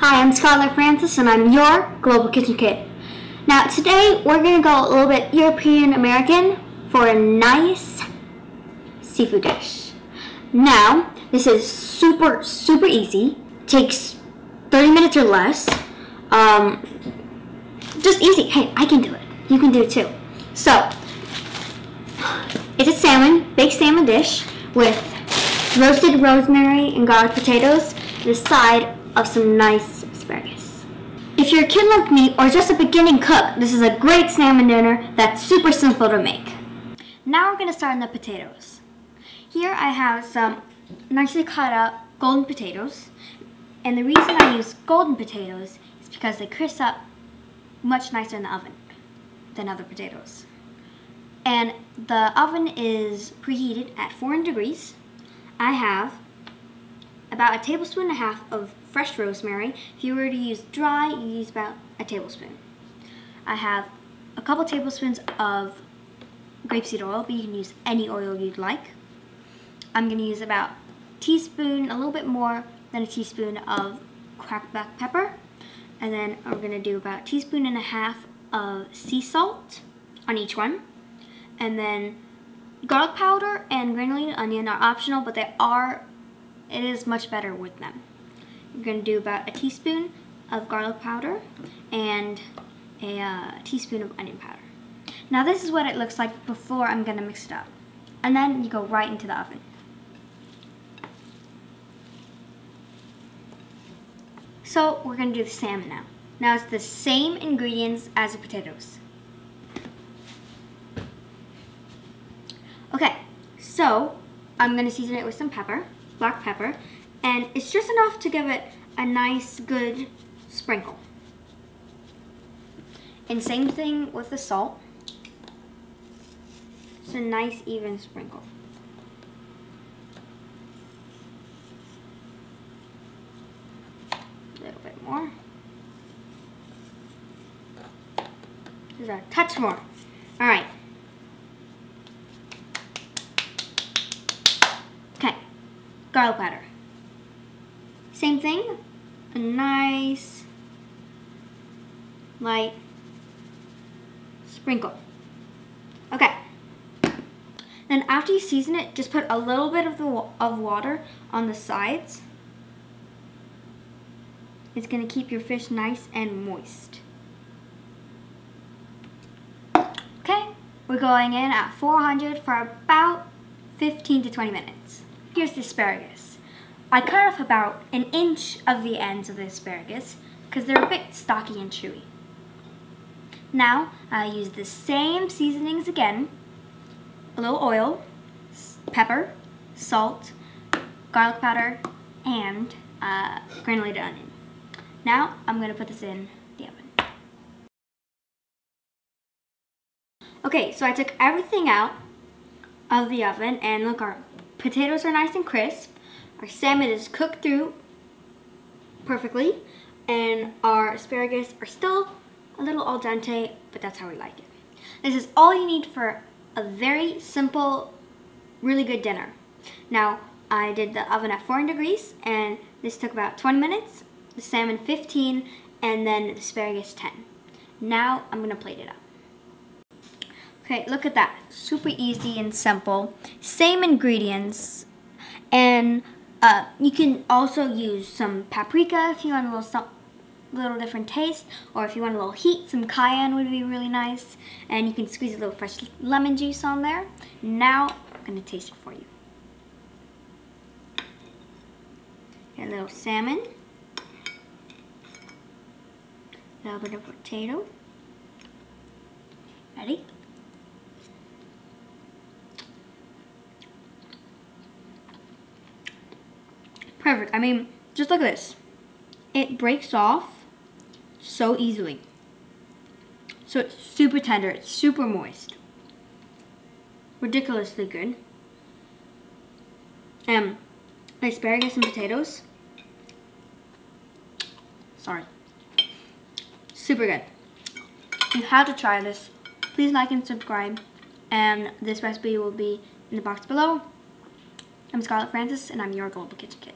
Hi, I'm Scarlett Francis and I'm your Global Kitchen Kid. Now today we're going to go a little bit European American for a nice seafood dish. Now this is super easy. Takes 30 minutes or less. Just easy. Hey, I can do it. You can do it too. So it's a salmon, baked salmon dish with roasted rosemary and garlic potatoes, the side of some nice asparagus. If you're a kid like me or just a beginning cook, this is a great salmon dinner that's super simple to make. Now we're going to start on the potatoes. Here I have some nicely cut up golden potatoes, and the reason I use golden potatoes is because they crisp up much nicer in the oven than other potatoes. And the oven is preheated at 400 degrees. I have about a tablespoon and a half of fresh rosemary. If you were to use dry, you use about a tablespoon. I have a couple tablespoons of grapeseed oil, but you can use any oil you'd like. I'm going to use about a teaspoon, a little bit more than a teaspoon of cracked black pepper. And then we're going to do about a teaspoon and a half of sea salt on each one. And then garlic powder and granulated onion are optional, but it is much better with them. We're going to do about a teaspoon of garlic powder and a teaspoon of onion powder. Now this is what it looks like before I'm going to mix it up. And then you go right into the oven. So we're going to do the salmon now. Now it's the same ingredients as the potatoes. Okay, so I'm going to season it with some pepper, black pepper, and it's just enough to give it a nice, good sprinkle. And same thing with the salt. It's a nice, even sprinkle. A little bit more. Just a touch more. All right. Okay, garlic powder. Same thing, a nice light sprinkle. Okay. Then after you season it, just put a little bit of water on the sides. It's going to keep your fish nice and moist. Okay, we're going in at 400 for about 15 to 20 minutes. Here's the asparagus. I cut off about an inch of the ends of the asparagus because they're a bit stocky and chewy. Now I use the same seasonings again. A little oil, pepper, salt, garlic powder, and granulated onion. Now I'm going to put this in the oven. Okay, so I took everything out of the oven, and look, our potatoes are nice and crisp. Our salmon is cooked through perfectly, and our asparagus are still a little al dente, but that's how we like it. This is all you need for a very simple, really good dinner. Now, I did the oven at 400 degrees, and this took about 20 minutes, the salmon 15, and then the asparagus 10. Now, I'm gonna plate it up. Okay, look at that. Super easy and simple. Same ingredients. And you can also use some paprika if you want a little different taste. Or if you want a little heat, some cayenne would be really nice. And you can squeeze a little fresh lemon juice on there. Now, I'm going to taste it for you. Get a little salmon. A little bit of potato. Ready? Perfect. I mean, just look at this. It breaks off so easily. So it's super tender. It's super moist. Ridiculously good. Asparagus and potatoes. Sorry. Super good. You have to try this. Please like and subscribe. And this recipe will be in the box below. I'm Scarlett Francis, and I'm your Global Kitchen Kid.